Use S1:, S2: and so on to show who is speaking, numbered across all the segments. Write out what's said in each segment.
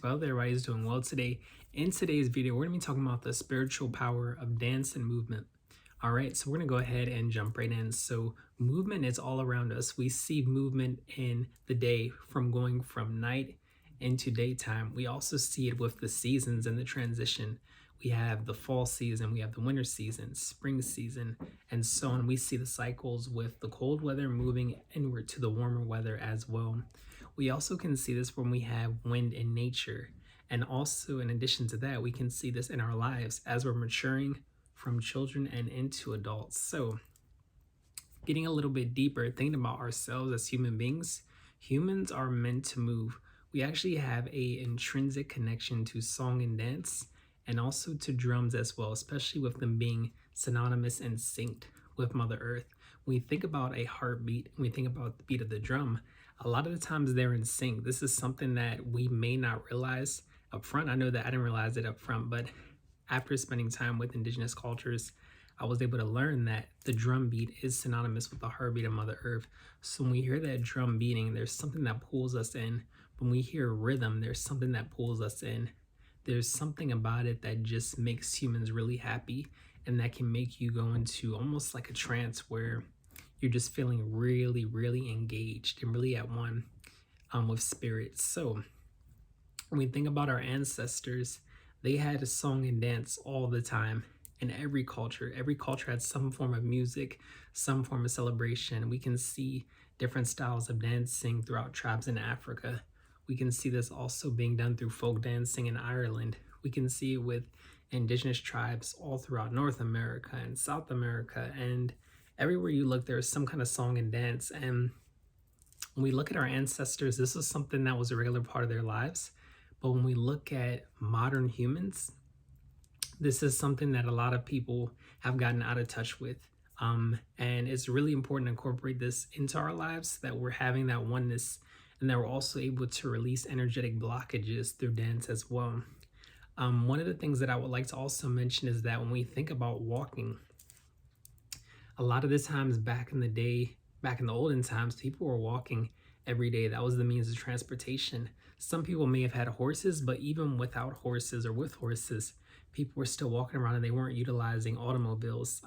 S1: I hope everybody's doing well today. In today's video, we're going to be talking about the spiritual power of dance and movement. All right, so we're going to go ahead and jump right in. So movement is all around us. We see movement in the day from going from night into daytime. We also see it with the seasons and the transition. We have the fall season, we have the winter season, spring season, and so on. We see the cycles with the cold weather moving inward to the warmer weather as well. We also can see this when we have wind in nature. And also, in addition to that, we can see this in our lives as we're maturing from children and into adults. So, getting a little bit deeper, thinking about ourselves as human beings, humans are meant to move. We actually have a intrinsic connection to song and dance and also to drums as well, especially with them being synonymous and synced with Mother Earth. When we think about a heartbeat, when we think about the beat of the drum, a lot of the times they're in sync. This is something that we may not realize up front. I know that I didn't realize it up front, but after spending time with indigenous cultures, I was able to learn that the drum beat is synonymous with the heartbeat of Mother Earth. So when we hear that drum beating, there's something that pulls us in. When we hear rhythm, there's something that pulls us in. There's something about it that just makes humans really happy, and that can make you go into almost like a trance where you're just feeling really, really engaged and really at one with spirit. So when we think about our ancestors, they had a song and dance all the time in every culture. Every culture had some form of music, some form of celebration. We can see different styles of dancing throughout tribes in Africa. We can see this also being done through folk dancing in Ireland. We can see it with indigenous tribes all throughout North America and South America, and everywhere you look, there's some kind of song and dance. And when we look at our ancestors, this was something that was a regular part of their lives. But when we look at modern humans, this is something that a lot of people have gotten out of touch with. And it's really important to incorporate this into our lives, that we're having that oneness and that we're also able to release energetic blockages through dance as well. One of the things that I would like to also mention is that when we think about walking, a lot of the times back in the day, back in the olden times, people were walking every day. That was the means of transportation. Some people may have had horses, but even without horses or with horses, people were still walking around and they weren't utilizing automobiles.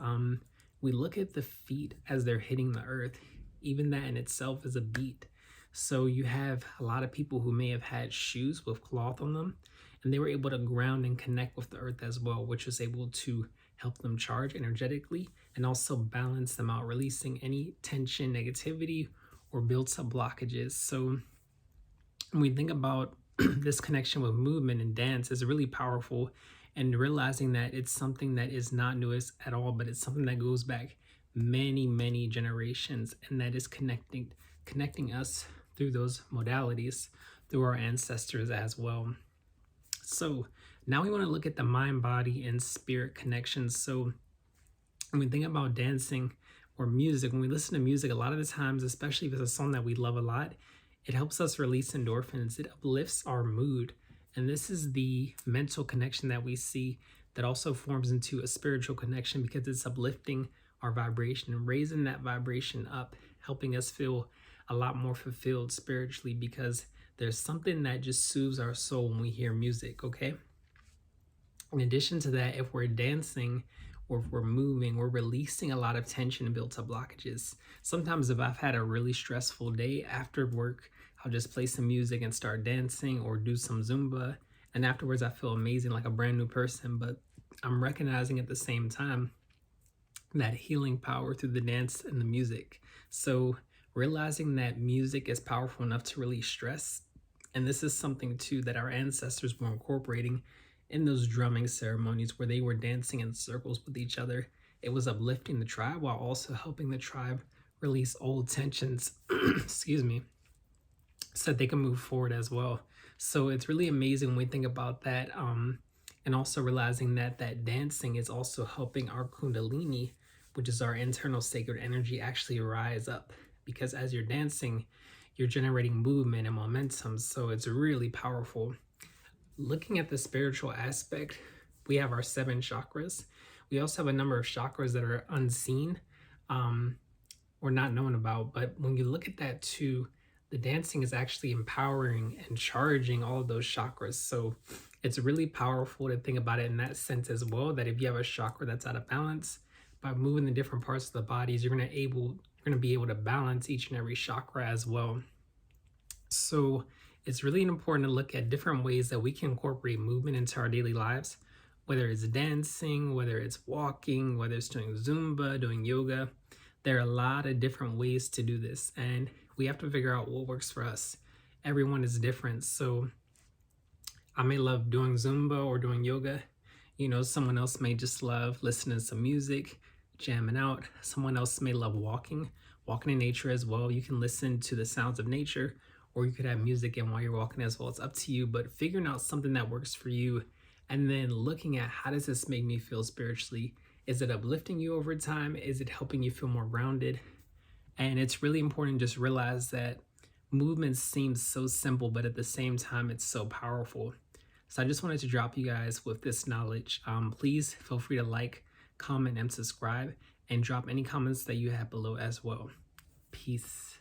S1: We look at the feet as they're hitting the earth. Even that in itself is a beat. So you have a lot of people who may have had shoes with cloth on them, and they were able to ground and connect with the earth as well, which was able to help them charge energetically and also balance them out, releasing any tension, negativity, or built up blockages. So when we think about this connection with movement and dance, is really powerful, and realizing that it's something that is not new at all, but it's something that goes back many, many generations, and that is connecting us through those modalities, through our ancestors as well. So now we want to look at the mind, body, and spirit connections. So when we think about dancing or music, when we listen to music, a lot of the times, especially if it's a song that we love a lot, it helps us release endorphins. It uplifts our mood. And this is the mental connection that we see that also forms into a spiritual connection, because it's uplifting our vibration and raising that vibration up, helping us feel a lot more fulfilled spiritually, because there's something that just soothes our soul when we hear music, okay? In addition to that, if we're dancing or if we're moving, we're releasing a lot of tension and built up blockages. Sometimes if I've had a really stressful day after work, I'll just play some music and start dancing or do some Zumba. And afterwards, I feel amazing, like a brand new person. But I'm recognizing at the same time that healing power through the dance and the music. So realizing that music is powerful enough to release stress. And this is something too that our ancestors were incorporating in those drumming ceremonies where they were dancing in circles with each other. It was uplifting the tribe while also helping the tribe release old tensions, excuse me, so that they can move forward as well. So it's really amazing when we think about that, and also realizing that dancing is also helping our kundalini, which is our internal sacred energy, actually rise up. Because as you're dancing, you're generating movement and momentum. So it's really powerful. Looking at the spiritual aspect, we have our 7 chakras. We also have a number of chakras that are unseen or not known about. But when you look at that too, the dancing is actually empowering and charging all of those chakras. So it's really powerful to think about it in that sense as well, that if you have a chakra that's out of balance, by moving the different parts of the bodies, you're going to be able to balance each and every chakra as well. So it's really important to look at different ways that we can incorporate movement into our daily lives, whether it's dancing, whether it's walking, whether it's doing Zumba, doing yoga. There are a lot of different ways to do this, and we have to figure out what works for us. Everyone is different. So I may love doing Zumba or doing yoga. Someone else may just love listening to some music, jamming out. Someone else may love walking in nature as well. You can listen to the sounds of nature, or you could have music in while you're walking as well. It's up to you, but figuring out something that works for you and then looking at, how does this make me feel spiritually? Is it uplifting you over time? Is it helping you feel more grounded? And it's really important to just realize that movement seems so simple, but at the same time, it's so powerful. So I just wanted to drop you guys with this knowledge. Please feel free to like, comment, and subscribe, and drop any comments that you have below as well. Peace.